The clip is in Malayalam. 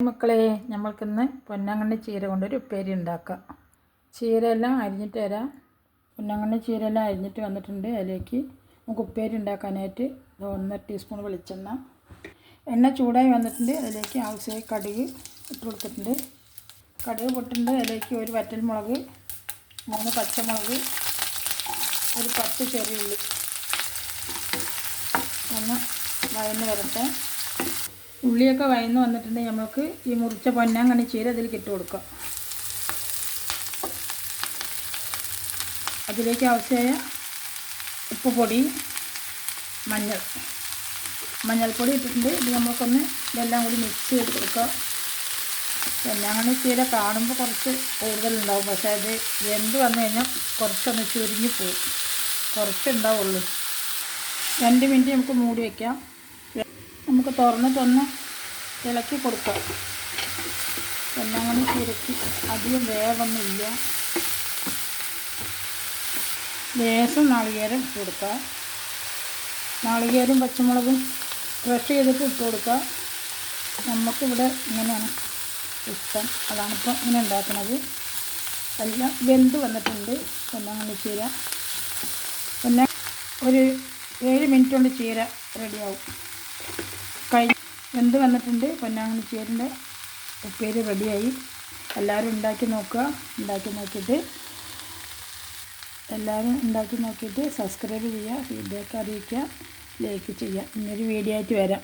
മക്കളെ, നമ്മൾക്കിന്ന് പൊന്നാങ്കണ്ണി ചീര കൊണ്ടൊരു ഉപ്പേരി ഉണ്ടാക്കാം. ചീരയെല്ലാം അരിഞ്ഞിട്ട് തരാം. പൊന്നാങ്കണ്ണി ചീരയെല്ലാം അരിഞ്ഞിട്ട് വന്നിട്ടുണ്ട്. അതിലേക്ക് നമുക്ക് ഉപ്പേരി ഉണ്ടാക്കാനായിട്ട് 1 ടീസ്പൂൺ വെളിച്ചെണ്ണ, എണ്ണ ചൂടായി വന്നിട്ടുണ്ട്. അതിലേക്ക് ആവശ്യമായി കടുക് ഇട്ട് കൊടുത്തിട്ടുണ്ട്. കടുക് പൊട്ടിട്ടുണ്ട്. അതിലേക്ക് ഒരു വറ്റൽമുളക്, 3 പച്ചമുളക്, ഒരു 10 ചെറിയ ഉള്ളി ഒന്ന് വഴന്ന് വരട്ടെ. ഉള്ളിയൊക്കെ വഴന്ന് വന്നിട്ടുണ്ടെങ്കിൽ നമുക്ക് ഈ മുറിച്ച പൊന്നാങ്കണ്ണി ചീര അതിലേക്ക് ഇട്ട് കൊടുക്കാം. അതിലേക്ക് ആവശ്യമായ ഉപ്പുപൊടി, മഞ്ഞൾപ്പൊടി ഇട്ടിട്ടുണ്ട്. ഇത് നമുക്കൊന്ന് ഇതെല്ലാം കൂടി മിക്സ് ചെയ്ത് കൊടുക്കാം. പൊന്നാങ്കണ്ണി ചീര കാണുമ്പോൾ കുറച്ച് കൂടുതലുണ്ടാവും, പക്ഷേ അത് വെന്ത് വന്നു കഴിഞ്ഞാൽ കുറച്ചൊന്ന് ചുരുങ്ങി പോകും, കുറച്ചുണ്ടാവുള്ളൂ. 2 മിനിറ്റ് നമുക്ക് മൂടി വയ്ക്കാം. നമുക്ക് തുറന്നിട്ടൊന്ന് ഇളക്കി കൊടുക്കാം. പൊന്നാങ്കണ്ണി ചീരയ്ക്ക് അധികം വേവൊന്നുമില്ല. ലേശം നാളികേരം ഇട്ട് കൊടുക്കുക. നാളികേരം പച്ചമുളകും ക്രഷ് ചെയ്തിട്ട് ഇട്ട് കൊടുക്കുക. നമുക്കിവിടെ ഇങ്ങനെയാണ് ഇഷ്ടം, അതാണിപ്പോൾ ഇങ്ങനെ ഉണ്ടാക്കുന്നത്. എല്ലാം വെന്ത് വന്നിട്ടുണ്ട് പൊന്നാങ്കണ്ണി ചീര. പിന്നെ ഒരു 7 മിനിറ്റ് കൊണ്ട് ചീര റെഡിയാവും. വെന്ത് വന്നിട്ടുണ്ട്. പൊന്നാങ്കണ്ണി ചീരൻ്റെ ഉപ്പേരി റെഡിയായി. എല്ലാവരും ഉണ്ടാക്കി നോക്കിയിട്ട് സബ്സ്ക്രൈബ് ചെയ്യുക, ഫീഡ്ബാക്ക് അറിയിക്കുക, ലൈക്ക് ചെയ്യുക. ഇന്നൊരു വീഡിയോ ആയിട്ട് വരാം.